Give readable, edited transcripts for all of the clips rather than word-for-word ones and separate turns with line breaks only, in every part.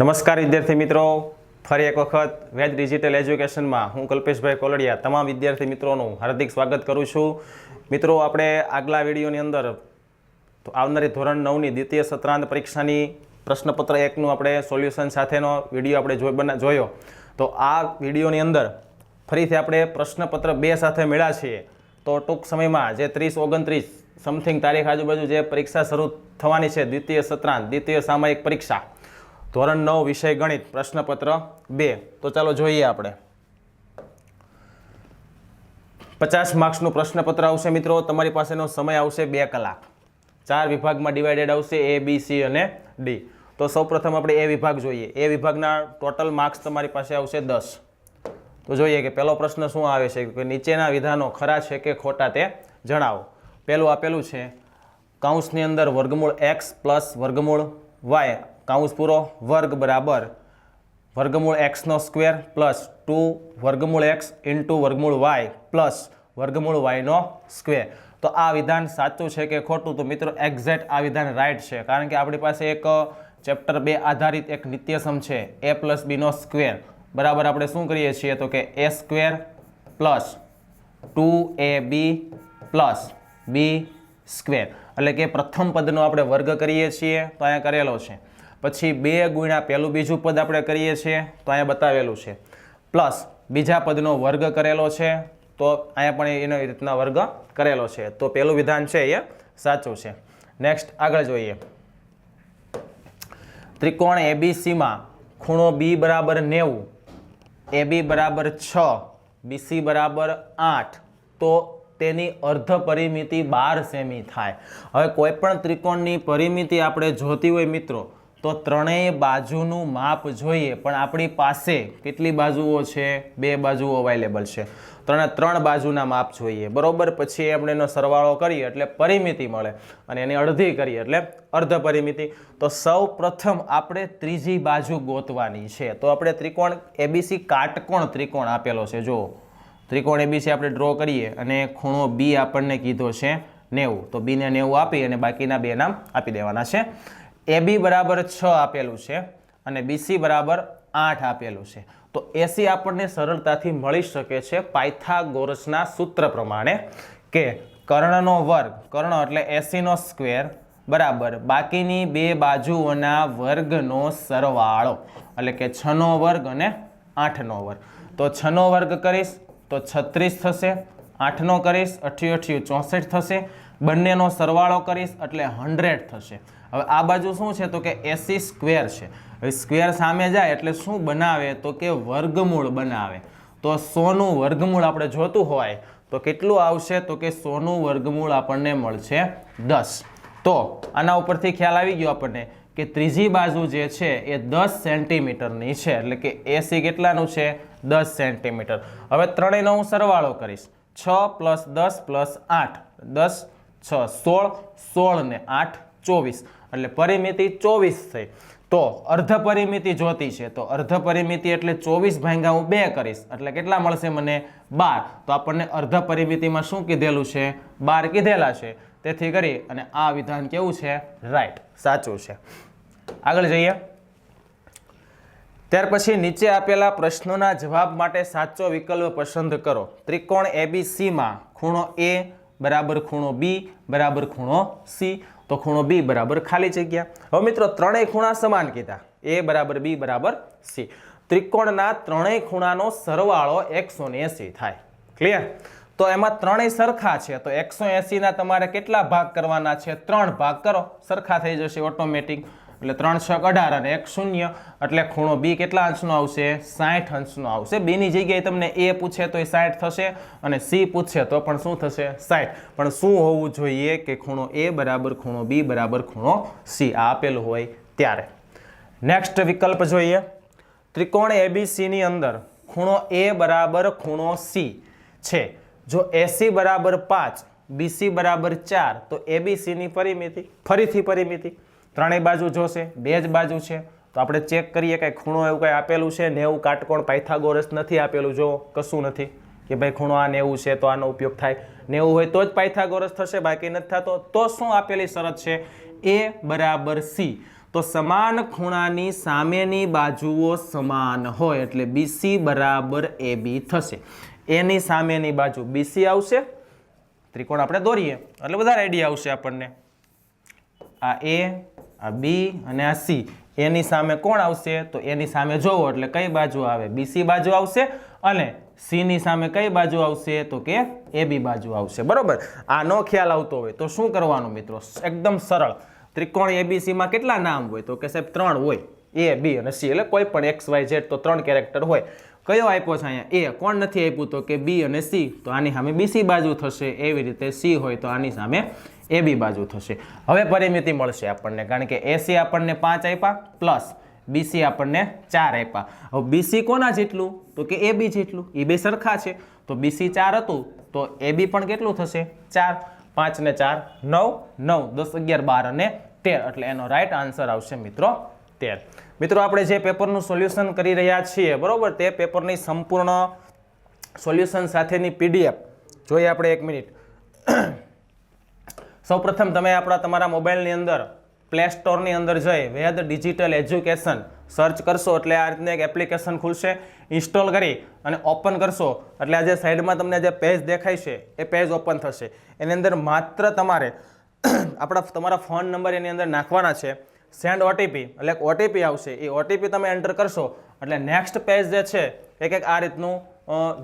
નમસ્કાર વિદ્યાર્થી મિત્રો, ફરી એક વખત વેદ ડિજિટલ એજ્યુકેશનમાં હું કલ્પેશભાઈ કોલડિયા તમામ વિદ્યાર્થી મિત્રોનું હાર્દિક સ્વાગત કરું છું. મિત્રો, આપણે આગલા વિડીયોની અંદર આવનારી ધોરણ 9ની દ્વિતીય સત્રાંત પરીક્ષાની પ્રશ્નપત્ર 1નું આપણે સોલ્યુશન સાથેનો વિડીયો આપણે જોયો. તો આ વિડીયોની અંદર ફરીથી આપણે પ્રશ્નપત્ર 2 સાથે મળ્યા છીએ. તો ટૂંક સમયમાં જે 30-29 સમથિંગ તારીખ આજુબાજુ જે પરીક્ષા શરૂ થવાની છે, દ્વિતીય સત્રાંત દ્વિતીય સામયિક પરીક્ષા ધોરણ 9 વિષય ગણિત પ્રશ્નપત્ર 2. તો ચાલો જોઈએ. આપણે 50 માર્ક્સનું પ્રશ્નપત્ર આવશે મિત્રો. તમારી પાસેનો સમય આવશે 2 કલાક. 4 વિભાગમાં ડિવાઇડેડ આવશે, A, B, C અને D. તો સૌપ્રથમ આપણે A વિભાગ જોઈએ. A વિભાગના ટોટલ માર્ક્સ તમારી પાસે આવશે 10. તો જોઈએ કે પહેલો પ્રશ્ન શું આવે છે કે નીચેના વિધાનો ખરા છે કે ખોટા તે જણાવો. પહેલું આપેલું છે કૌંસની અંદર વર્ગમૂળ x પ્લસ વર્ગમૂળ y કાઉન્સ પૂરો વર્ગ બરાબર વર્ગમૂળ x નો સ્ક્વેર પ્લસ 2 વર્ગમૂળ x ઇન્ટુ વર્ગમૂળ y પ્લસ વર્ગમૂળ y નો સ્ક્વેર. તો આ વિધાન સાચું છે કે ખોટું? તો મિત્રો એક્ઝેક્ટ આ વિધાન રાઈટ છે, કારણ કે આપણી પાસે એક ચેપ્ટર 2 આધારિત એક નિત્યસમ છે a પ્લસ b નો સ્ક્વેર બરાબર. આપણે શું કરીએ છીએ તો કે a square plus 2ab plus b square, એટલે કે પ્રથમ પદનો આપણે વર્ગ કરીએ છીએ તો અહીંયા કરેલો છે. પછી 2 ગુણ્યા પહેલું બીજું પદ આપણે કરીએ છીએ તો અહીંયા બતાવેલું છે, પ્લસ બીજા પદનો વર્ગ કરેલો છે તો અહીંયા પણ એનો રીતના વર્ગ કરેલો છે. તો પહેલું વિધાન છે એ સાચું છે. નેક્સ્ટ આગળ જોઈએ. ત્રિકોણ ABCમાં ખૂણો B બરાબર 90, AB બરાબર 6, BC બરાબર 8, તો તેની અર્ધ પરિમિતિ 12 સેમી થાય. હવે કોઈ પણ ત્રિકોણની પરિમિતિ આપણે જોતી હોય મિત્રો તો ત્રણેય બાજુનું માપ જોઈએ, પણ આપણી પાસે કેટલી બાજુઓ છે? 2 બાજુઓ અવેલેબલ છે. ત્રણ બાજુના માપ જોઈએ બરોબર. પછી આપણે એનો સરવાળો કરીએ એટલે પરિમિતિ મળે અને એની અડધી કરીએ એટલે અર્ધ પરિમિતિ. તો સૌ પ્રથમ આપણે ત્રીજી બાજુ ગોતવાની છે. તો આપણે ત્રિકોણ ABC કાટકોણ ત્રિકોણ આપેલો છે. જો ત્રિકોણ ABC આપણે ડ્રો કરીએ અને ખૂણો B આપણને કીધો છે 90, તો B ને 90 આપી અને બાકીના 2 નામ આપી દેવાના છે. AB બરાબર 6 આપેલું છે અને BC બરાબર 8 આપેલું છે. તો AC આપણને સરળતાથી મળી શકે છે પાયથાગોરસના સૂત્ર પ્રમાણે કે કર્ણનો વર્ગ, કર્ણ એટલે AC નો સ્ક્વેર બરાબર બાકીની 2 બાજુઓના વર્ગનો સરવાળો, એટલે કે 6 નો વર્ગ અને 8 નો વર્ગ. તો 6 નો વર્ગ કરીશ તો 36 થશે, 8 નો કરીશ 8 64 થશે, બંનેનો સરવાળો કરીશ એટલે 100 થશે. હવે આ બાજુ શું છે તો કે AC સ્ક્વેર છે. હવે સ્ક્વેર સામે જાય એટલે શું બનાવે તો કે વર્ગમૂળ બનાવે. તો 100 નું વર્ગમૂળ આપણે જોતું હોય તો કેટલું આવશે તો કે 100 નું વર્ગમૂળ આપણને મળશે 10. તો આના ઉપરથી ખ્યાલ આવી ગયો આપણને કે ત્રીજી બાજુ જે છે એ 10 સેન્ટીમીટરની છે, એટલે કે AC કેટલાનું છે? 10 સેન્ટીમીટર. હવે ત્રણેયનો હું સરવાળો કરીશ. 6 + 10 + 8, 10 6 16, 16 ને 8 24, એટલે પરિમિતિ 24 થઈ. તો અર્ધ પરિમિતિ જોતી છે, તો અર્ધ પરિમિતિ એટલે 24 ભાગ્યા હું 2 કરીશ એટલે કેટલા મળશે મને? 12. તો આપણને અર્ધ પરિમિતિમાં શું કીધેલું છે? 12 કીધેલા છે. તેથી કરી અને આ વિધાન કેવું છે? રાઈટ, સાચું છે. આગળ જઈએ. ત્યાર પછી નીચે આપેલા પ્રશ્નોના જવાબ માટે સાચો વિકલ્પ પસંદ કરો. ત્રિકોણ ABCમાં ખૂણો A બરાબર ખૂણો B બરાબર ખૂણો C. તો ખૂણો B બરાબર ખાલી જગ્યા. હવે મિત્રો ત્રણેય ખૂણા સમાન કીધા, A બરાબર B બરાબર C. ત્રિકોણના ત્રણેય ખૂણાનો સરવાળો 180 થાય. ક્લિયર? તો એમાં ત્રણેય સરખા છે તો 180 ના તમારે કેટલા ભાગ કરવાના છે? 3 ભાગ કરો, સરખા થઈ જશે ઓટોમેટિક. એટલે 3 × 6 = 18 અને 1 0, એટલે ખૂણો B કેટલા અંશનો આવશે? 60 અંશનો આવશે. B ની જગ્યાએ તમને A પૂછે તો 60 થશે અને C પૂછે તો પણ શું થશે? 60. પણ શું હોવું જોઈએ કે ખૂણો A બરાબર ખૂણો B બરાબર ખૂણો C આ આપેલું હોય ત્યારે. નેક્સ્ટ વિકલ્પ જોઈએ. ત્રિકોણ ABC ની અંદર ખૂણો A બરાબર ખૂણો C છે. જો AC બરાબર 5, BC બરાબર 4, તો ABC ની પરિમિતિ, ફરીથી પરિમિતિ ત્રણેય બાજુ જોશે, 2 જ બાજુ છે. તો આપણે ચેક કરીએ કે ખૂણો એવું કંઈ આપેલું છે 90 કાટકોણ પાયથાગોરસ નથી આપેલું. જો કશું નથી કે ભાઈ ખૂણો આ 90 છે તો આનો ઉપયોગ થાય. 90 હોય તો જ પાયથાગોરસ થશે, બાકી નથી થતો. તો શું આપેલી શરત છે? A બરાબર C. તો સમાન ખૂણાની સામેની બાજુઓ સમાન હોય એટલે BC બરાબર AB થશે. એની સામેની બાજુ BC આવશે, ત્રિકોણ આપણે દોરીએ એટલે વધારે આઈડિયા આવશે આપણને. આ A, આ B અને આ C. એની સામે કોણ આવશે? તો એની સામે જોવો એટલે કઈ બાજુ આવે? BC બાજુ આવશે. અને C ની સામે કઈ બાજુ આવશે? તો કે AB બાજુ આવશે. બરોબર. આનો ખ્યાલ આવતો હોય તો શું કરવાનું મિત્રો? એકદમ સરળ. ત્રિકોણ ABC માં કેટલા નામ હોય? તો કે સાહેબ 3 હોય, A, B અને C. એટલે કોઈ પણ X, Y, Z તો 3 કેરેક્ટર હોય. કયો આપ્યો છે અહીંયા? A. કોણ નથી આપ્યું? તો કે B અને C. તો આની સામે BC બાજુ થશે. એવી રીતે C હોય તો આની સામે AB બાજુ થશે. હવે પરિમિતિ મળશે આપણને, કારણ કે AC આપણને 5 આપ્યા પ્લસ BC આપણને 4 આપ્યા. હવે BC કોના જેટલું? તો કે AB જેટલું. એ બે સરખા છે તો BC 4 હતું તો AB પણ કેટલું થશે? 4. 5 ને 4 9, 9 10 11 12 અને 13. એટલે એનો રાઈટ આન્સર આવશે મિત્રો 13. મિત્રો આપણે જે પેપરનું સોલ્યુશન કરી રહ્યા છીએ બરોબર, તે પેપરની સંપૂર્ણ સોલ્યુશન સાથેની PDF જોઈએ આપણે 1 મિનિટ. સૌપ્રથમ તમે તમારા મોબાઈલની અંદર પ્લે સ્ટોરની અંદર જઈ વેદ ડિજિટલ એજ્યુકેશન સર્ચ કરશો એટલે આ રીતની એક એપ્લિકેશન ખુલશે. ઇન્સ્ટોલ કરી અને ઓપન કરશો એટલે આ જે સાઈડમાં તમને જે પેજ દેખાય છે એ પેજ ઓપન થશે. એની અંદર માત્ર તમારે તમારા ફોન નંબર એની અંદર નાખવાના છે. સેન્ડ OTP એટલે OTP આવશે. એ OTP તમે એન્ટર કરશો એટલે નેક્સ્ટ પેજ જે છે એક આ રીતનું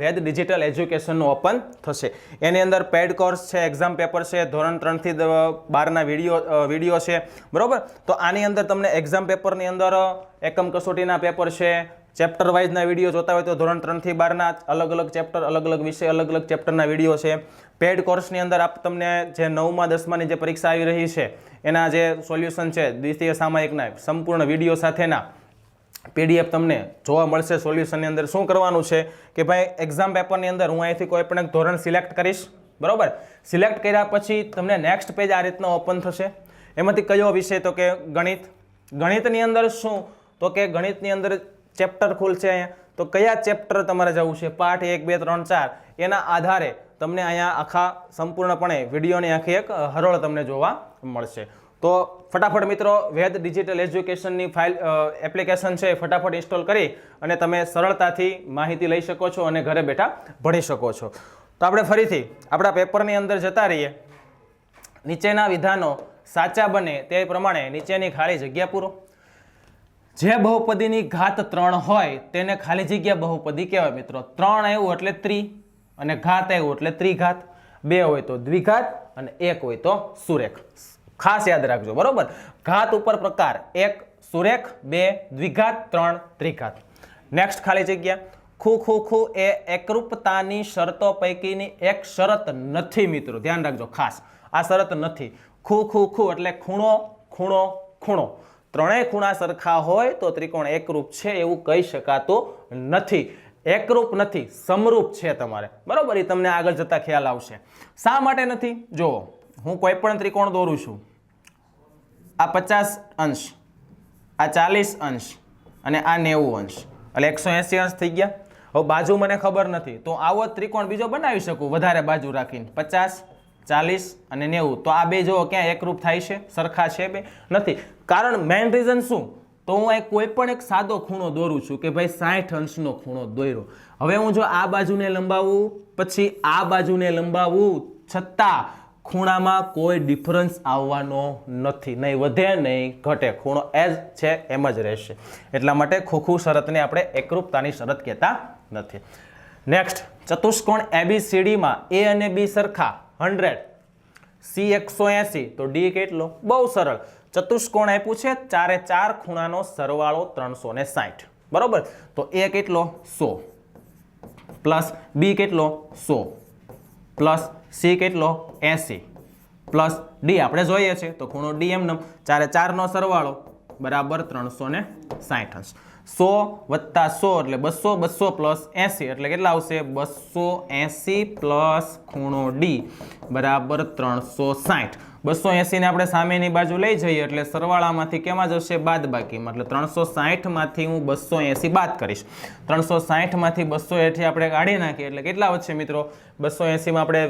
વેદ ડિજિટલ એજ્યુકેશનનું ઓપન થશે. એની અંદર પેડ કોર્સ છે, એક્ઝામ પેપર છે, ધોરણ 3 થી 12ના વિડીયો છે બરોબર. તો આની અંદર તમને એક્ઝામ પેપરની અંદર એકમ કસોટીના પેપર છે, ચેપ્ટર વાઇઝના વિડીયો જોતા હોય તો ધોરણ 3 થી 12ના અલગ અલગ ચેપ્ટર, અલગ અલગ વિષય, અલગ અલગ ચેપ્ટરના વિડીયો છે. પેડ કોર્સની અંદર તમને જે 9મા 10માની જે પરીક્ષા આવી રહી છે એના જે સોલ્યુશન છે દ્વિતીય સામાયિકના સંપૂર્ણ વિડીયો સાથેના PDF તમને જોવા મળશે. સોલ્યુશનની અંદર શું કરવાનું છે કે ભાઈ એક્ઝામ પેપરની અંદર હું અહીંથી કોઈ પણ એક ધોરણ સિલેક્ટ કરીશ બરોબર. સિલેક્ટ કર્યા પછી તમને નેક્સ્ટ પેજ આ રીતનો ઓપન થશે. એમાંથી કયો વિષય? તો કે ગણિત. ગણિતની અંદર શું? તો કે ગણિતની અંદર ચેપ્ટર ખુલશે અહીંયા. તો કયા ચેપ્ટર તમારે જવું છે? પાઠ 1, 2, 3, 4. એના આધારે તમને અહીંયા આખા સંપૂર્ણપણે વિડીયોની આખી એક હરોળ તમને જોવા મળશે. તો ફટાફટ મિત્રો વેદ ડિજિટલ એજ્યુકેશનની એપ્લિકેશન છે ફટાફટ ઇન્સ્ટોલ કરી અને તમે સરળતાથી માહિતી લઈ શકો છો અને ઘરે બેઠા ભણી શકો છો. તો આપણે ફરીથી આપણા પેપરની અંદર જતા રહીએ. નીચેના વિધાનો સાચા બને તે પ્રમાણે નીચેની ખાલી જગ્યા પૂરો. જે બહુપદીની ઘાત 3 હોય તેને ખાલી જગ્યા બહુપદી કહેવાય મિત્રો. 3 આવ્યું એટલે ત્રિ અને ઘાત આવ્યું એટલે ત્રિઘાત. 2 હોય તો દ્વિઘાત અને 1 હોય તો સુરેખ. ખાસ યાદ રાખજો બરોબર. ઘાત ઉપર પ્રકાર 1 સુરેખ, 2 દ્વિઘાત, 3 ત્રિઘાત. નેક્સ્ટ ખાલી જગ્યા. ખૂ ખૂ ખૂ એ એકરૂપતાની શરતો પૈકીની એક શરત નથી મિત્રો. ધ્યાન રાખજો ખાસ, આ શરત નથી. ખૂ ખૂ ખૂ એટલે ખૂણો, ખૂણો, ખૂણો. ત્રણેય ખૂણા સરખા હોય તો ત્રિકોણ એકરૂપ છે એવું કહી શકાતું નથી. એકરૂપ નથી, સમરૂપ છે તમારે બરોબર. એ તમને આગળ જતા ખ્યાલ આવશે. શા માટે નથી? જો હું કોઈ પણ ત્રિકોણ દોરું છું, આ 50 અંશ, આ 40 અંશ અને આ 90 અંશ એટલે 180 અંશ થઈ ગયા. હવે બાજુ મને ખબર નથી તો આવો ત્રિકોણ બીજો બનાવી શકું વધારે બાજુ રાખીને 50, 40 અને 90. તો આ બે જો ક્યાં એકરૂપ થાય છે? સરખા છે બે? નથી. કારણ મેઇન રીઝન શું? તો હું અહીં કોઈ પણ એક સાદો ખૂણો દોરું છું કે ભાઈ 60 અંશનો ખૂણો દોર્યો. હવે હું જો આ બાજુને લંબાવું પછી આ બાજુને લંબાવું છતાં ખૂણામાં કોઈ ડિફરન્સ આવવાનો નથી. નહીં વધે નહીં ઘટે, ખૂણો એજ છે એમ જ રહેશે. એટલા માટે ખોખું શરતને આપણે એકરૂપતાની શરત કહેતા નથી. નેક્સ્ટ, ચતુષ્કોણ ABCDમાં A અને B સરખા 100, C 180 તો D કેટલો? બહુ સરળ. ચતુષ્કોણ આપ્યું છે, ચારે 4 ખૂણાનો સરવાળો 360 બરોબર. તો A કેટલો? 100 પ્લસ B કેટલો? 100 પ્લસ C કેટલો? 80 પ્લસ D આપણે જોઈએ છે તો ખૂણો D એમ ચારે 4નો સરવાળો બરાબર 360 અંશ. 100 વત્તા 100 એટલે 200, 200 પ્લસ 80 એટલે કેટલા આવશે? 280 પ્લસ ખૂણો D બરાબર 360 280 ને આપણે સામેની બાજુ લઈ જઈએ એટલે સરવાળામાંથી કેમાં જશે? બાદબાકીમાં. એટલે 360 માંથી હું 280 બાદ કરીશ. 360 માંથી 280 આપણે કાઢી નાખીએ એટલે કેટલા વધશે મિત્રો? 280 માં આપણે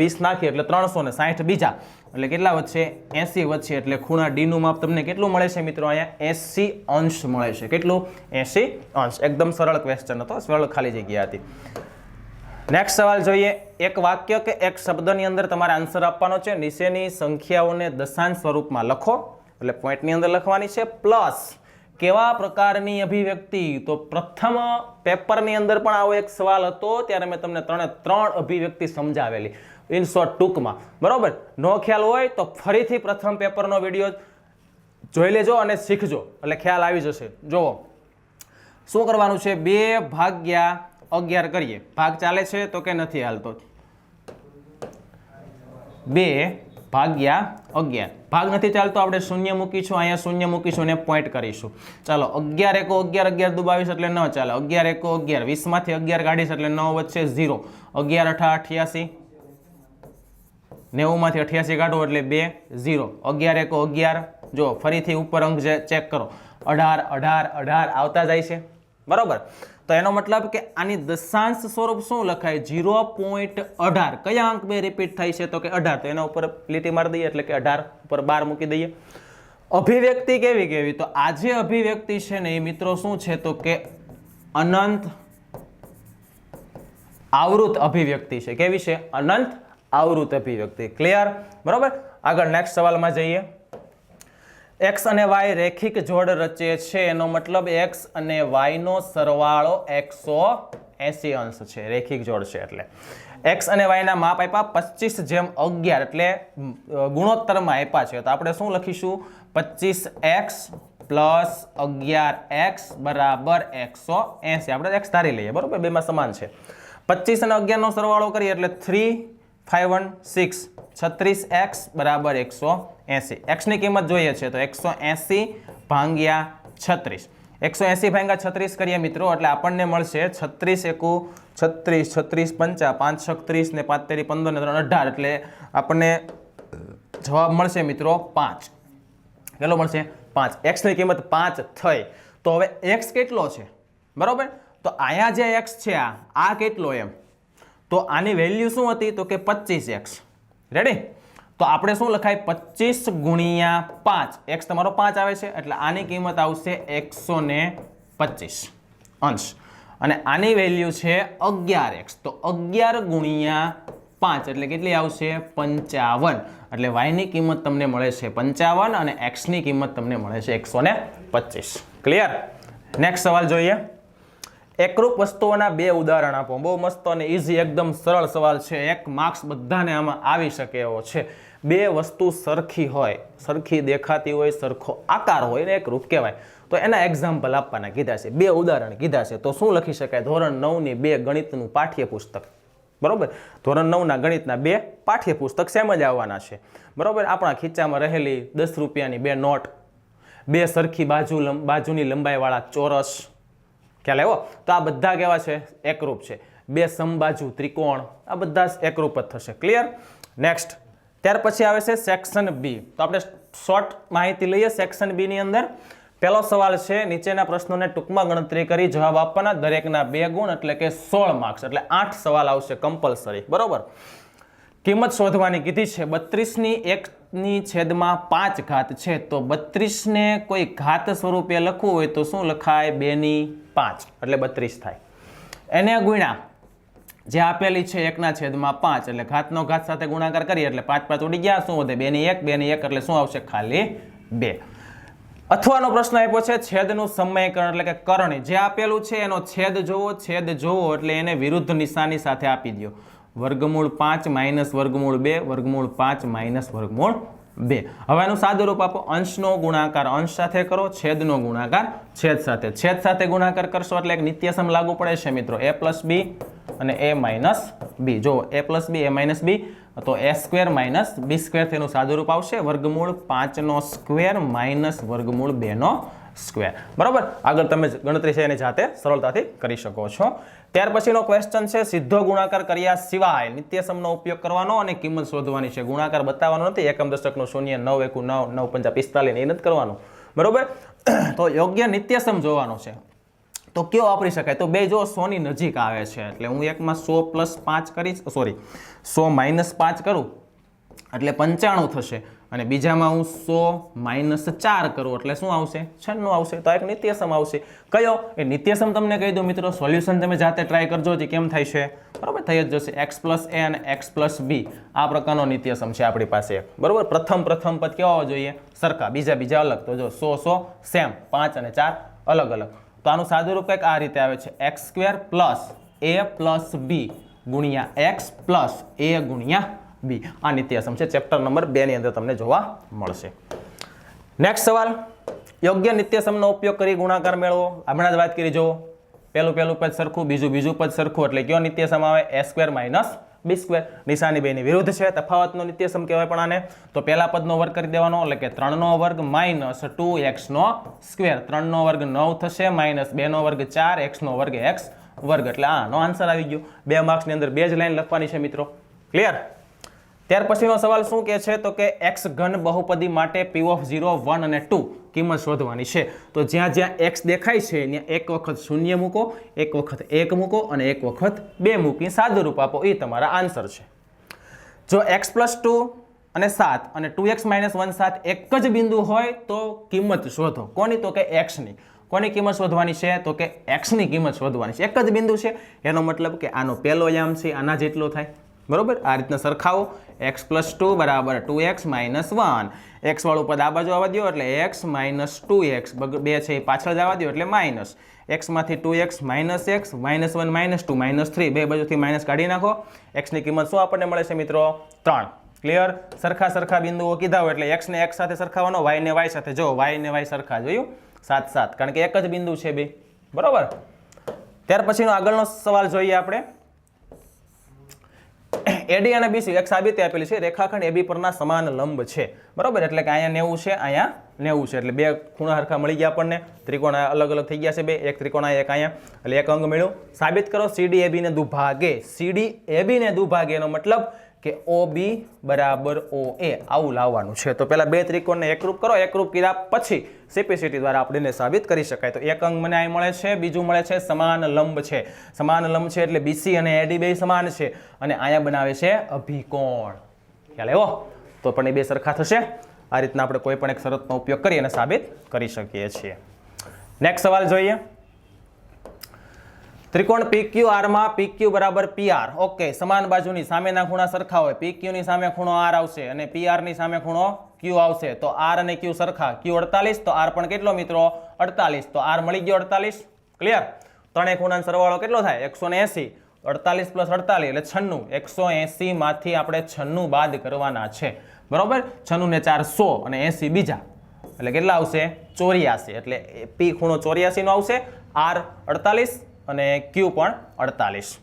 20 નાખીએ એટલે 360 બીજા એટલે કેટલા વધશે? 80 વધશે. એટલે ખૂણા ડી નું માપ તમને કેટલું મળે છે મિત્રો? અહીંયા 80 અંશ મળે છે. કેટલું? 80 અંશ. એકદમ સરળ ક્વેશ્ચન હતો, સરળ ખાલી જગ્યા હતી. નેક્સ્ટ સવાલ જોઈએ. એક વાક્ય કે એક શબ્દની અંદર તમારે આન્સર આપવાનો છે. નીચેની સંખ્યાઓને દશાંશ સ્વરૂપમાં લખો, એટલે પોઈન્ટની અંદર લખવાની છે. પ્લસ કેવા પ્રકારની અભિવ્યક્તિ? તો પ્રથમ પેપરની અંદર પણ આવો એક સવાલ હતો, ત્યારે મેં તમને ત્રણ અભિવ્યક્તિ સમજાવેલી ઇન શોર્ટ, ટૂંકમાં. બરોબર? નો ખ્યાલ હોય તો ફરીથી પ્રથમ પેપરનો વિડીયો જોઈ લેજો અને શીખજો, એટલે ખ્યાલ આવી જશે. જુઓ શું કરવાનું છે? 2 ભાગ્યા 11 કરીએ. ભાગ ચાલે છે તો કે નથી હાલતો? 2 ભાગ્યા 11 ભાગ નથી ચાલતો, આપણે શૂન્ય મૂકીશું, અહીંયા શૂન્ય મૂકીશું અને પોઈન્ટ કરીશું. ચાલો 11 એકો 11, 11 દબાવીશ એટલે ન ચાલે. 11 એકો 11, 20 માંથી 11 કાઢીશ એટલે 9 વચ્ચે 0. 11 અઠા 88, 90 માંથી 88 કાઢો એટલે 2 0. 11 એકો 11. જો ફરીથી ઉપર અંક ચેક કરો, 18 18 18 આવતા જાય છે. બરોબર? તો એનો મતલબ કે આની દશાંશ સ્વરૂપ શું લખાય? 0.18. કયા અંક બે રિપીટ થાય છે? તો કે 18. તો એના ઉપર લીટી મારી દઈએ એટલે કે 18 ઉપર 12 મૂકી દઈએ. અભિવ્યક્તિ કેવી? તો આ જે અભિવ્યક્તિ છે ને એ મિત્રો શું છે? તો કે અનંત આવૃત અભિવ્યક્તિ છે. કેવી છે? અનંત આવૃત અભિવ્યક્તિ. ક્લિયર? બરોબર? આગળ નેક્સ્ટ સવાલમાં જઈએ. x અને y રેખિક જોડ રચે છે, એનો મતલબ x અને y નો સરવાળો 180 અંશ છે. રેખિક જોડ છે એટલે x અને y ના માપ આપ્યા 25:11 એટલે ગુણોત્તરમાં આપ્યા છે. તો આપણે શું લખીશું? 25x પ્લસ 11x બરાબર 180. આપણે x ધારી લઈએ. બરોબર? બેમાં સમાન છે. 25 અને 11 નો સરવાળો કરીએ એટલે 3 5 1 6 36x બરાબર 180. x ની કિંમત જોઈએ છે તો 180 ભાગ્યા 36. 180 ભાગ્યા 36 કરીએ મિત્રો એટલે આપણને મળશે 36 એકુ 36, 36 પંચા 5 36 ને 5 તેરી 15 ને 3 18 એટલે આપણને જવાબ મળશે મિત્રો 5. કેટલો મળશે? 5. x ની કિંમત 5 થઈ. તો હવે x કેટલો છે? બરોબર? તો અહીંયા જે x છે આ કેટલો એમ? તો આની વેલ્યુ શું હતી? તો કે 25x. રેડી? તો આપણે શું લખાય? 25 ગુણ્યા 5. x તમારો 5 આવે છે એટલે આની કિંમત આવશે 125 અંશ અને આની વેલ્યુ છે 11x. તો 11 ગુણ્યા 5 એટલે કેટલી આવશે? 55. એટલે y ની કિંમત તમને મળે છે 55 અને x ની કિંમત તમને મળે છે 125. ક્લિયર? નેક્સ્ટ સવાલ જોઈએ. એકરૂપ વસ્તુઓના 2 ઉદાહરણ આપો. બહુ મસ્ત અને ઈઝી, એકદમ સરળ સવાલ છે. 1 માર્ક્સ બધાને આમાં આવી શકે એવો છે. 2 વસ્તુ સરખી હોય, સરખી દેખાતી હોય, સરખો આકાર હોય ને એકરૂપ કહેવાય. તો એના એક્ઝામ્પલ આપવાના કીધા છે, 2 ઉદાહરણ કીધા છે. તો શું લખી શકાય? ધોરણ 9 ની 2 ગણિતનું પાઠ્યપુસ્તક. બરોબર? ધોરણ 9 ના ગણિતના 2 પાઠ્યપુસ્તક સેમ જ આવવાના છે. બરોબર? આપણા ખીચામાં રહેલી 10 રૂપિયાની 2 નોટ, 2 સરખી બાજુની લંબાઈવાળા ચોરસ. ખ્યાલ આવ્યો? તો આ બધા કેવા છે? એકરૂપ છે. 2 સમબાજુ ત્રિકોણ, આ બધા એકરૂપ જ થશે. ક્લિયર? નેક્સ્ટ. ત્યાર પછી આવે છે સેક્શન બી. તો આપણે શોર્ટ માહિતી લઈએ સેક્શન બી ની અંદર. પહેલો સવાલ છે, નીચેના પ્રશ્નોને ટૂંકમાં ગણતરી કરી જવાબ આપવાના, દરેકના 2 ગુણ એટલે કે 16 માર્ક્સ. એટલે 8 સવાલ આવશે કમ્પલસરી. બરોબર? કિંમત શોધવાની કીધી છે. 32 ની 1/5 ઘાત છે. તો 32 ને કોઈ ઘાત સ્વરૂપે લખવું હોય તો શું લખાય? 2/5 એટલે 32 થાય. એને ગુણ્યા જે આપેલી છે 1/5 એટલે ઘાતનો ઘાત સાથે ગુણાકાર કરીએ એટલે 5 5 ઉડી ગયા. શું વધે? 2 ની 1, 2 ની 1 એટલે શું આવશે? ખાલી 2. અથવાનો પ્રશ્ન આપ્યો છે છેદનું સમીકરણ એટલે કે કરણી. જે આપેલું છે એનો છેદ જોવો એટલે એને વિરુદ્ધ નિશાની સાથે આપી દો. વર્ગમૂળ 5 માઇનસ વર્ગમૂળ 2, વર્ગમૂળ 5 માઇનસ વર્ગમૂળ 2. હવે એનું સાદું રૂપ આપો. અંશનો ગુણાકાર અંશ સાથે કરો, છેદનો ગુણાકાર છેદ સાથે. છેદ સાથે ગુણાકાર કરશો એટલે એક નિત્યસમ લાગુ પડે છે મિત્રો, a પ્લસ બી અને a માઇનસ બી. જો a plus B, a minus B તો a square minus B square તેનું સાદું રૂપ આવશે વર્ગમૂળ 5 નો સ્ક્વેર માઇનસ વર્ગમૂળ 2 નો સ્ક્વેર. બરાબર, આગળ તમે ગણતરી છે એની જાતે સરળતાથી કરી શકો છો. ત્યાર પછીનો ક્વેશ્ચન છે સીધો ગુણાકાર કર્યા સિવાય નિત્યસમનો ઉપયોગ કરવાનો અને કિંમત શોધવાની છે. ગુણાકાર બતાવવાનો નથી, એકમ દશકનો શૂન્ય, 9 એકુ 9, 9 પંચા 45 એ નથી કરવાનું. બરોબર, તો યોગ્ય નિત્યસમ જોવાનો છે. તો કયો વાપરી શકાય? તો બે જો 100 ની નજીક આવે છે એટલે હું એકમાં 100 પ્લસ 5 કરીશ, સોરી 100 માઇનસ 5 કરું એટલે 95 થશે, અને બીજામાં હું 100 માઇનસ 4 કરું એટલે શું આવશે? 96 આવશે. તો એક નિત્યસમ આવશે. કયો? એ નિત્યસમ તમને કહી દઉં મિત્રો, સોલ્યુશન તમે જાતે ટ્રાય કરજો જે કેમ થાય છે. બરાબર, થઈ જ જશે. x પ્લસ a અને x પ્લસ b આ પ્રકારનો નિત્યસમ છે આપણી પાસે. બરાબર, પ્રથમ પદ કેવા હોવા જોઈએ? સરખા, બીજા અલગ. તો જો 100 સેમ, 5 અને 4 અલગ અલગ. તો આનું સાદું રૂપ કંઈક આ રીતે આવે છે, x square plus a plus b ગુણ્યા x પ્લસ a ગુણ્યા b. આ નિત્યસમ છે. ચેપ્ટર નંબર 2 ની અંદર તમને જોવા મળશે. નેક્સ્ટ સવાલ, યોગ્ય નિત્યસમનો ઉપયોગ કરી ગુણાકાર મેળવો. હમણાં જ વાત કરી, જો પહેલું પદ સરખું, બીજું પદ સરખું એટલે કયો નિત્યસમ આવે? a square minus b square. નિશાની બેની વિરુદ્ધ છે, તફાવતનો નિત્યસમ કહેવાય. પણ આને તો પહેલા પદનો વર્ગ કરી દેવાનો એટલે કે 3નો વર્ગ માઇનસ 2x નો સ્ક્વેર. 3નો વર્ગ 9 થશે, માઇનસ 2નો વર્ગ 4, x નો વર્ગ x વર્ગ. એટલે આનો આન્સર આવી ગયો. 2 માર્ક્સની અંદર 2 જ લાઈન લખવાની છે મિત્રો. ક્લિયર? ત્યાર પછીનો સવાલ શું કહે છે? તો કે x ઘન બહુપદી માટે p ઓફ 0, 1 અને 2 કિંમત શોધવાની છે. તો જ્યાં x દેખાય છે ત્યાં એક વખત શૂન્ય મૂકો, એક વખત 1 મૂકો અને એક વખત 2 મૂકી સાદું રૂપ આપો. એ તમારા આન્સર છે. જો x પ્લસ 2 અને 7 અને 2x માઇનસ 1 7 એક જ બિંદુ હોય તો કિંમત શોધો. કોની? તો કે x ની. કોની કિંમત શોધવાની છે? તો કે x ની કિંમત શોધવાની છે. એક જ બિંદુ છે એનો મતલબ કે આનો પહેલો યામ છે આના જેટલો થાય. બરોબર, આ રીતના સરખાવો. x પ્લસ 2 બરાબર 2x માઇનસ 1. x વાળું પદ આ બાજુ આવવા દો એટલે x માઇનસ 2x, 2 છે એ પાછળ જવા દો એટલે માઇનસ. x માંથી 2x minus x, minus 1 minus 2 minus 3, બે બાજુથી માઇનસ કાઢી નાખો. x ની કિંમત શું આપણને મળે છે મિત્રો? 3. ક્લિયર? સરખા બિંદુઓ કીધા હોય એટલે x ને x સાથે સરખાવવાનો, y ને y સાથે. જો y ને y સરખા, જોયું? 7 7, કારણ કે એક જ બિંદુ છે બે. બરોબર, ત્યાર પછીનો આગળનો સવાલ જોઈએ આપણે. AD અને BC એક સાબિતી આપેલી છે, રેખાખંડ AB પરના સમાન લંબ છે. બરોબર, એટલે કે અહીંયા 90 છે, અહીંયા 90 છે, એટલે બે ખૂણા હરખા મળી ગયા આપણને. ત્રિકોણ અલગ અલગ થઈ ગયા છે બે, એક ત્રિકોણ અહીંયા, એક અહીંયા, એટલે એક અંગ મળ્યું. સાબિત કરો CD AB ને દુભાગે. CD AB ને દુભાગે એનો મતલબ કે OB બરાબર OA આવું લાવવાનું છે. તો પહેલા બે ત્રિકોણને એકરૂપ કરો, એકરૂપ કર્યા પછી સિમ્પ્લિસિટી દ્વારા આપણે સાબિત કરી શકાય. તો એક અંગ મને અહીં મળે છે, બીજું મળે છે સમાન લંબ છે. સમાન લંબ છે એટલે BC અને AD બે સમાન છે, અને અહીંયા બનાવે છે અભિકોણ. ખ્યાલ આવ્યો? તો પણ એ બે સરખા થશે. આ રીતના આપણે કોઈ પણ એક શરતનો ઉપયોગ કરી અને સાબિત કરી શકીએ છીએ. નેક્સ્ટ સવાલ જોઈએ. ત્રિકોણ PQR માં PQ બરાબર PR. ઓકે, સમાન બાજુની સામેના ખૂણા સરખા હોય. PQ ની સામે ખૂણો R આવશે અને PR ની સામે ખૂણો Q આવશે. તો R અને Q સરખા. Q 48 તો R પણ કેટલો મિત્રો? 48. તો R મળી ગયો 48. ક્લિયર? ત્રણેય ખૂણાનો સરવાળો કેટલો થાય? 180. 48 પ્લસ 48 એટલે 96. 180 માંથી આપણે 96 બાદ કરવાના છે. બરોબર, 96 ને 4 100 અને 80 બીજા એટલે કેટલા આવશે? 84. એટલે P ખૂણો 84 નો આવશે, R 48 અને Q પણ 48.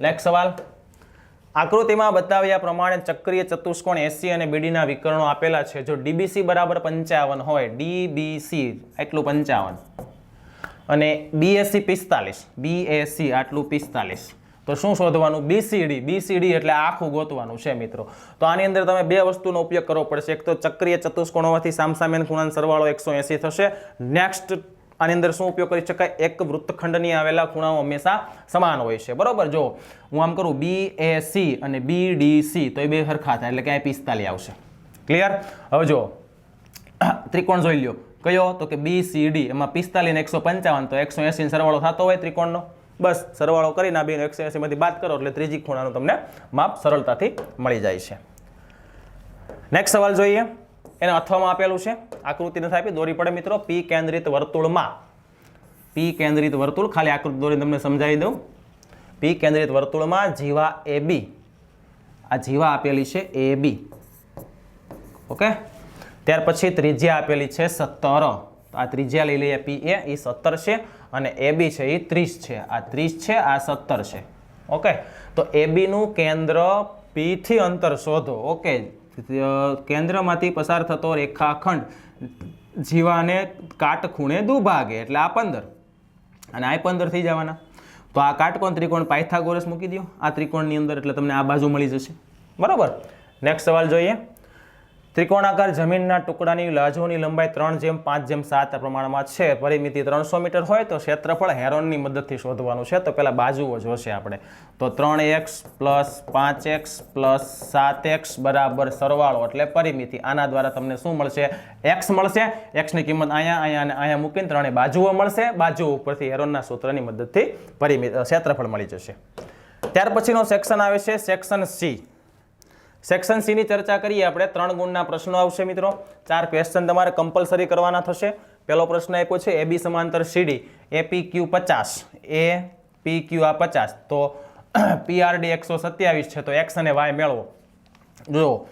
નેક્સ્ટ સવાલ. આકૃતિમાં બતાવ્યા પ્રમાણે ચક્રીય ચતુષ્કોણ AC અને BD ના વિકર્ણો આપેલા છે. જો DBC બરાબર 55 હોય, DBC એટલું 55 અને BAC 45, BAC આટલું 45, તો શું શોધવાનું? BCD એટલે આખું ગોતવાનું છે મિત્રો. તો આની અંદર તમે બે વસ્તુનો ઉપયોગ કરવો પડશે. એક તો ચક્રીય ચતુષ્કોણ હોવાથી સામસામેના ખૂણાનો સરવાળો 180 થશે. નેક્સ્ટ આની અંદર શું ઉપયોગ કરી શકાય? એક વૃત્તખંડની આવેલા ખૂણાઓ હંમેશા સમાન હોય છે. બરોબર, જો હું આમ કરું BAC અને BDC તો એ બે સરખા થાય એટલે કે 45 આવશે. ક્લિયર? હવે જો ત્રિકોણ જોઈ લ્યો. કયો? તો કે BCD. એમાં 45 ને 155 તો 180 નો સરવાળો થતો હોય ત્રિકોણનો. બસ સરવાળો કરીને આ બેનો 180 માંથી બાદ કરો એટલે ત્રીજી ખૂણાનું તમને માપ સરળતાથી મળી જાય છે. નેક્સ્ટ સવાલ જોઈએ. એને અથવામાં આપેલું છે, આકૃતિ નથી આપી, દોરી પડે મિત્રો. P કેન્દ્રિત વર્તુળમાં, P કેન્દ્રિત વર્તુળ, ખાલી આકૃતિ દોરી તમને સમજાવી દઉં. P કેન્દ્રિત વર્તુળમાં જીવા AB, આ જીવા આપેલી છે AB. ઓકે, ત્યાર પછી ત્રિજ્યા આપેલી છે 17. આ ત્રિજ્યા લઈ લઈએ PA, એ 17 છે, અને AB છે એ 30 છે. આ 30 છે, આ 17 છે. ઓકે, તો AB નું કેન્દ્ર P થી અંતર શોધો. ઓકે, કેન્દ્રમાંથી પસાર થતો રેખાખંડ જીવાને કાટખૂણે દુભાગે એટલે આ 15 અને આ 15 થઈ જવાના. તો આ કાટકોણ ત્રિકોણ પાયથાગોરસ મૂકી દો આ ત્રિકોણની અંદર એટલે તમને આ બાજુ મળી જશે. બરાબર. નેક્સ્ટ સવાલ જોઈએ. ત્રિકોણાકાર જમીનના ટુકડાની બાજુઓની લંબાઈ 3:5:7 પ્રમાણમાં છે. પરિમિતિ 300 મીટર હોય તો ક્ષેત્રફળ હેરોનની મદદથી શોધવાનું છે. તો પહેલા બાજુઓ જોશે આપણે. તો 3x + 5x + 7x બરાબર સરવાળો એટલે પરિમિતિ. આના દ્વારા તમને શું મળશે? x મળશે. x ની કિંમત અહીંયા અહીંયા અને અહીંયા મૂકીને ત્રણે બાજુઓ મળશે. બાજુઓ ઉપરથી હેરોનના સૂત્રની મદદથી પરિમિતિ ક્ષેત્રફળ મળી જશે. ત્યાર પછીનો સેક્શન આવે છે સેક્શન સી. સેક્શન સી ની ચર્ચા કરીએ આપણે. 3 ગુણના પ્રશ્નો આવશે મિત્રો. 4 ક્વેશ્ચન તમારે કમ્પલસરી કરવાના થશે. પહેલો પ્રશ્ન આપ્યો છે AB સમાંતર CD APQ 50 APQ આ 50 તો PRD 127 છે. તો x અને y મેળવો. જો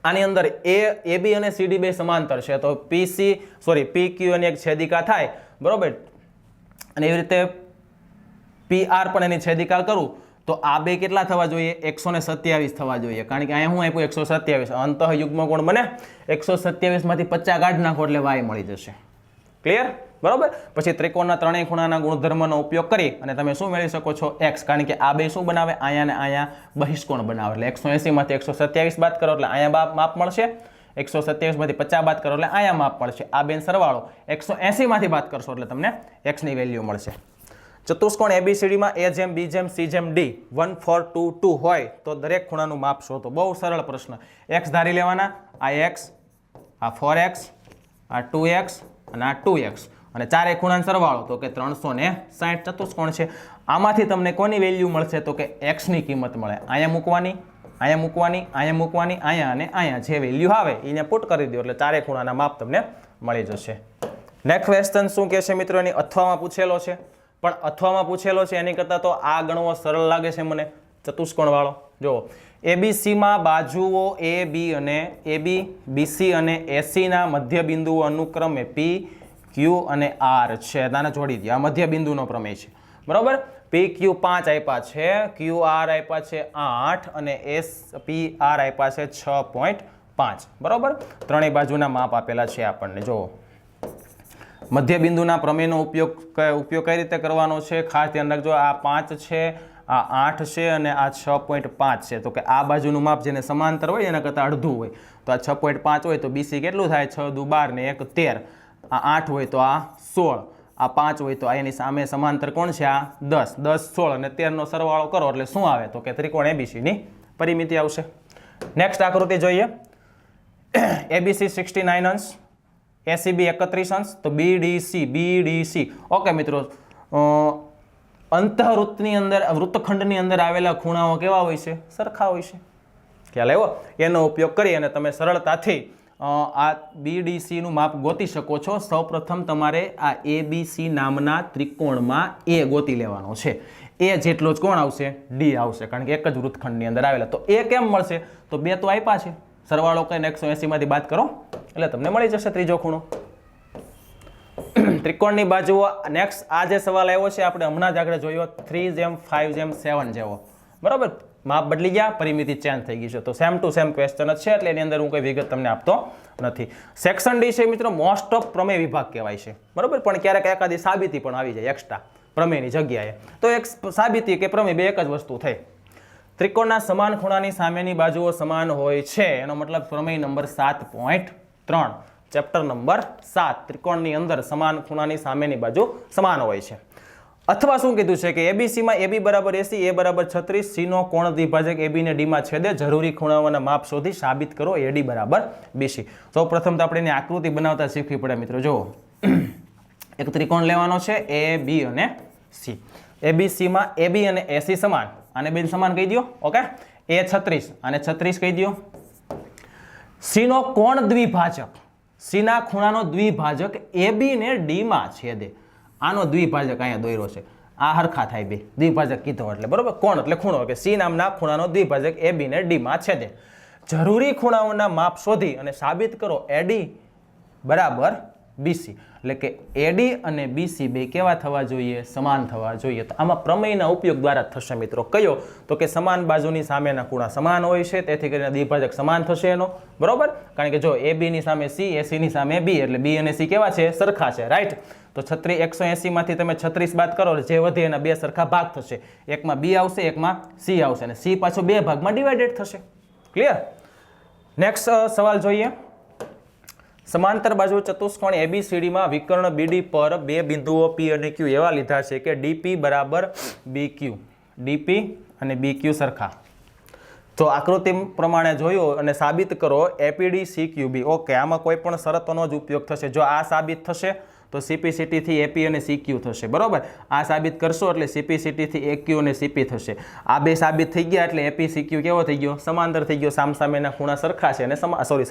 આની અંદર AB અને CD બે સમાંતર છે તો PQ અને એક છેદિકા થાય. બરોબર. અને એવી રીતે PR પણ એની છેદિકા કરું તો આ બે કેટલા થવા જોઈએ? 127 થવા જોઈએ. કારણ કે અહીંયા હું આપ્યું 127. અંતઃયુગ્મ કોણ બને? 127 માંથી 50 કાઢી નાખો એટલે y મળી જશે. ક્લિયર? બરોબર. પછી ત્રિકોણના ત્રણેય ખૂણાના ગુણધર્મનો ઉપયોગ કરી અને તમે શું મેળવી શકો છો? x. કારણ કે આ બે શું બનાવે? અહીંયા ને અહીંયા બહિષ્કોણ બનાવે. એટલે 180 માંથી 127 બાદ કરો એટલે અહીંયા માપ મળશે. 127 માંથી 50 બાદ કરો એટલે અહીંયા માપ મળશે. આ બેન સરવાળો 180 માંથી બાદ કરશો એટલે તમને x ની વેલ્યુ મળશે. ચતુષ્કોણ ABCD માં A જેમ B જેમ C જેમ D 1 4 2 2 હોય તો દરેક ખૂણાનું માપ શોધો. બહુ સરળ પ્રશ્ન. x ધારી લેવાના. આ x, આ 4x, આ 2x અને આ 2x અને ચારે ખૂણાનો સરવાળો તો કે 360 ચતુષ્કોણ છે. આમાંથી તમને કોની વેલ્યુ મળશે? તો કે x ની કિંમત મળે. અહીંયા મૂકવાની, અહીંયા મૂકવાની, અહીંયા મૂકવાની, અહીંયા અને અહીંયા જે વેલ્યુ આવે એને પુટ કરી દો એટલે ચારે ખૂણાના માપ તમને મળી જશે. નેક્સ્ટ ક્વેશ્ચન શું કહે છે મિત્રો? એની અથવામાં પૂછેલો છે. પણ અથવામાં પૂછેલો છે એની કરતાં તો આ ગણવો સરળ લાગે છે મને. ચતુષ્કોણ વાળો જો ABC માં બાજુઓ AB અને AB BC અને AC ના મધ્ય બિંદુઓ અનુક્રમે P Q અને R છે. તાને જોડી દો. આ મધ્ય બિંદુનો પ્રમેય છે. બરોબર. PQ 5 આપ્યા છે, QR આપ્યા છે 8 અને PR આપ્યા છે 6.5. બરોબર. ત્રણેય બાજુના માપ આપેલા છે આપણને. જો મધ્ય બિંદુના પ્રમેયનો ઉપયોગ કઈ રીતે કરવાનો છે ખાસ ધ્યાન રાખજો. આ 5 છે, આ 8 છે અને આ 6.5 છે. તો કે આ બાજુનું માપ જેને સમાંતર હોય એના કરતાં અડધું હોય. તો આ 6.5 હોય તો BC કેટલું થાય? 6 દુ 12 ને 1 13. આ 8 હોય તો આ 16. આ 5 હોય તો એની સામે સમાંતર કોણ છે? આ 10. 10 16 અને 13 નો સરવાળો કરો એટલે શું આવે? તો કે ત્રિકોણ ABC ની પરિમિતિ આવશે. નેક્સ્ટ આકૃતિ જોઈએ. ABC 69 અંશ, ACB 31 અંશ તો BDC. ઓકે મિત્રો. અંતઃવૃત્તની અંદર વૃત્તખંડની અંદર આવેલા ખૂણાઓ કેવા હોય છે? સરખા હોય છે. ખ્યાલ આવ્યો? એનો ઉપયોગ કરી અને તમે સરળતાથી આ BDC નું માપ ગોતી શકો છો. સૌપ્રથમ તમારે આ ABC નામના ત્રિકોણમાં A ગોતી લેવાનો છે. A જેટલો જ કોણ આવશે? D આવશે. કારણ કે એક જ વૃત્તખંડની અંદર આવેલા. તો A કેમ મળશે? તો બે તો આપ્યા છે. સરવાળો કરીને 180 માંથી બાદ કરો એટલે તમને મળી જશે ત્રીજો ખૂણો. ત્રિકોણની બાજુઓ. નેક્સ્ટ આ જે સવાલ આવ્યો છે આપણે હમણાં જ આગળ જોયો 3:5:7 જેવો. બરોબર. માપ બદલી ગયા, પરિમિતિ ચેન્જ થઈ ગઈ છે. તો સેમ ટુ સેમ ક્વેશ્ચન જ છે એટલે એની અંદર હું કોઈ વિગત તમને આપતો નથી. સેક્શન ડી છે મિત્રો મોસ્ટ ઓફ પ્રમેય વિભાગ કહેવાય છે. બરોબર. પણ ક્યારેક એકાદી સાબિતી પણ આવી જાય એક્સ્ટ્રા પ્રમેયની જગ્યાએ. તો એક સાબિતી કે પ્રમેય બે એક જ વસ્તુ થઈ. ત્રિકોણના સમાન ખૂણાની સામેની બાજુઓ સમાન હોય છે એનો મતલબ પ્રમેય નંબર 7.3 ચેપ્ટર નંબર 7 ત્રિકોણની અંદર સમાન ખૂણાની સામેની બાજુ સમાન હોય છે. અથવા શું કીધું છે કે ABC માં AB બરાબર AC, A બરાબર 36, C નો કોણ દ્વિભાજક AB ને D માં છેદે. જરૂરી ખૂણાઓના માપ શોધી સાબિત કરો AD બરાબર BC. સૌ પ્રથમ તો આપણે એની આકૃતિ બનાવતા શીખવી પડે મિત્રો. જો એક ત્રિકોણ લેવાનો છે A, B અને C. ABC માં AB અને AC સમાન. આને બેન સમાન કહી દો. ઓકે. A 36 અને 36 કહી દો. C નો કોણ દ્વિભાજક, C ના ખૂણાનો દ્વિભાજક AB ને D માં છેદે. આનો દ્વિભાજક અહીંયા દોર્યો છે. આ હરખા થાય બે. દ્વિભાજક કીધો એટલે બરોબર. કોણ એટલે ખૂણો કે C નામના ખૂણાનો દ્વિભાજક AB ને D માં છેદે. જરૂરી ખૂણાઓના માપ શોધી અને સાબિત કરો AD બરાબર BC. એટલે કે એડી અને બીસી બે કેવા થવા જોઈએ? સમાન થવા જોઈએ. તો આમાં પ્રમેયના ઉપયોગ દ્વારા થશે મિત્રો. કયો? તો કે સમાન બાજુની સામેના ખૂણા સમાન હોય છે, તેથી કરીને દ્વિભાજક સમાન થશે એનો. બરોબર? કારણ કે જો AB ની સામે C, AC ની સામે B, એટલે B અને C કેવા છે? સરખા છે. રાઈટ? તો 180 માંથી તમે 36 બાદ કરો, જે વધે એના બે સરખા ભાગ થશે. એકમાં B આવશે, એકમાં C આવશે, અને C પાછો બે ભાગમાં ડિવાઇડેડ થશે. ક્લિયર? નેક્સ્ટ સવાલ જોઈએ. સમાંતર બાજુ ચતુષ્કોણ ABCD માં વિકર્ણ BD પર બે બિંદુઓ P અને Q એવા લીધા છે કે DP બરાબર BQ. DP અને BQ સરખા. તો આકૃતિ પ્રમાણે જોયું અને સાબિત કરો APD CQB. ઓકે, આમાં કોઈ પણ શરતોનો જ ઉપયોગ થશે. જો આ સાબિત થશે તો CPCT થી AP અને CQ થશે. બરોબર? આ સાબિત કરશો એટલે CPCT થી AQ અને CP થશે. આ બે સાબિત થઈ ગયા એટલે AP CQ કેવો થઈ ગયો? સમાંતર થઈ ગયો. સામસામેના ખૂણા સરખા છે અને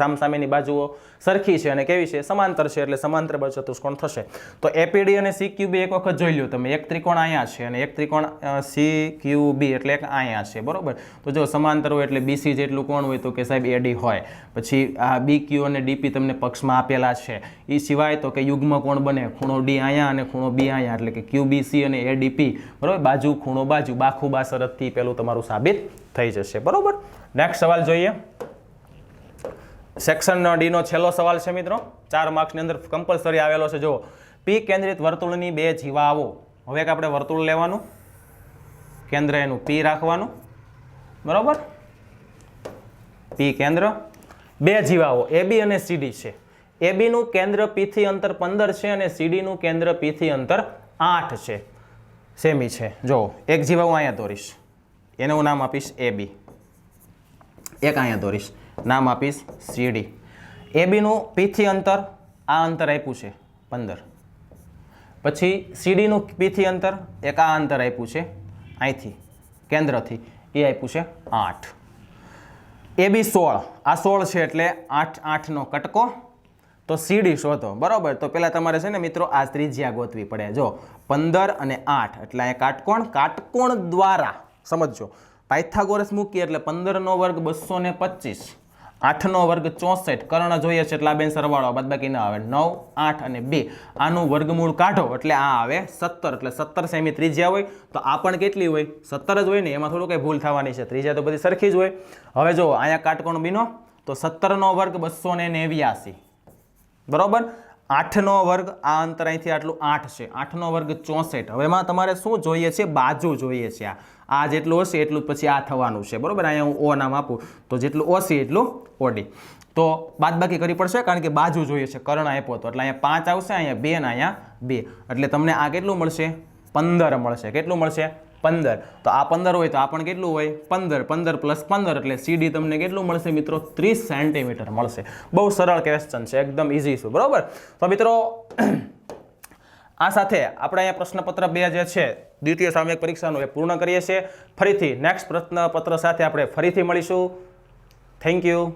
સામસામેની બાજુઓ સરખી છે અને કેવી છે? સમાંતર છે, એટલે સમાંતર બાજુ ચતુષ્કોણ થશે. તો APD અને CQB એક વખત જોઈ લો તમે. એક ત્રિકોણ અહીંયા છે અને એક ત્રિકોણ CQB એટલે એક અહીંયા છે. બરોબર? તો જો સમાંતર હોય એટલે BC જેટલું કોણ હોય? તો કે સાહેબ AD હોય. પછી આ BQ અને DP તમને પક્ષમાં આપેલા છે. એ સિવાય તો કે યુગ્મ કોણ બને? ખૂણો D અહીંયા અને ખૂણો B અહીંયા, એટલે કે QBC અને ADP. બરોબર? બાજુ ખૂણો બાજુ, બાખુબા શરતથી પેલું તમારું સાબિત થઈ જશે. બરોબર? નેક્સ્ટ સવાલ જોઈએ. સેક્શન D નો છેલ્લો સવાલ છે મિત્રો. 4 માર્ક્સની અંદર કમ્પલસરી આવેલો છે. જો P કેન્દ્રિત વર્તુળની બે જીવાઓ. હવે એક આપણે વર્તુળ લેવાનું, કેન્દ્ર એનું P રાખવાનું. બરોબર? P કેન્દ્ર, બે જીવાઓ AB અને CD છે. AB નું કેન્દ્ર P થી અંતર 15 છે અને CD નું કેન્દ્ર P થી અંતર 8 છે. સેમી છે. જો એક જીવા હું અહીંયા દોરીશ, એને હું નામ આપીશ AB. એક અહીંયા દોરીશ, નામ આપીશ CD. AB નું P થી અંતર, આ અંતર આપ્યું છે 15. પછી CD નું P થી અંતર, એક આ અંતર આપ્યું છે અહીંથી કેન્દ્રથી, એ આપ્યું છે 8. AB 16, આ 16 છે એટલે 8 8નો કટકો. તો CD શોધો. બરોબર? તો પહેલા તમારે છે ને મિત્રો આ ત્રિજ્યા ગોતવી પડે. જો 15 અને 8 એટલે આ કાટકોણ, કાટકોણ દ્વારા સમજો. પાયથાગોરસ મૂકીએ એટલે 15નો વર્ગ 225, 8નો વર્ગ 64, કર્ણ જોઈએ છે એટલે આ બેન સરવાળો બાદબાકી ના આવે. 9 8 અને 2 આનું વર્ગમૂળ કાઢો એટલે આ આવે 17. એટલે 17 સેમી ત્રિજ્યા હોય તો આ પણ કેટલી હોય? 17 જ હોય ને. એમાં થોડું કઈ ભૂલ થવાની છે. ત્રિજ્યા તો બધી સરખી જ હોય. હવે જો અહીંયા કાટકોણ બીનો તો 17નો વર્ગ 289. બરોબર? 8નો વર્ગ, આ અંતર અહીંથી આટલું 8 છે, 8નો વર્ગ 64. હવે એમાં તમારે શું જોઈએ છે? બાજુ જોઈએ છે. આ જેટલું હશે એટલું પછી આ થવાનું છે. બરોબર? અહીંયા હું O નામ આપું તો જેટલું ઓસી એટલું OD. તો બાદબાકી કરવી પડશે કારણ કે બાજુ જોઈએ છે. કર્ણ આપ્યો તો એટલે અહીંયા 5 આવશે, અહીંયા 2 ને અહીંયા 2. એટલે તમને આ કેટલું મળશે? 15 મળશે. કેટલું મળશે? 15. તો આ 15 હોય તો આ પણ કેટલું હોય? 15. 15 પ્લસ 15 એટલે CD તમને કેટલું મળશે મિત્રો? 30 સેન્ટીમીટર મળશે. બહુ સરળ ક્વેશ્ચન છે, એકદમ ઇઝી છે. બરોબર? તો મિત્રો આ સાથે આપણે અહીંયા પ્રશ્નપત્ર 2 જે છે દ્વિતીય સામયિક પરીક્ષાનું એ પૂર્ણ કરીએ છીએ. ફરીથી નેક્સ્ટ પ્રશ્નપત્ર સાથે આપણે ફરીથી મળીશું. Thank you.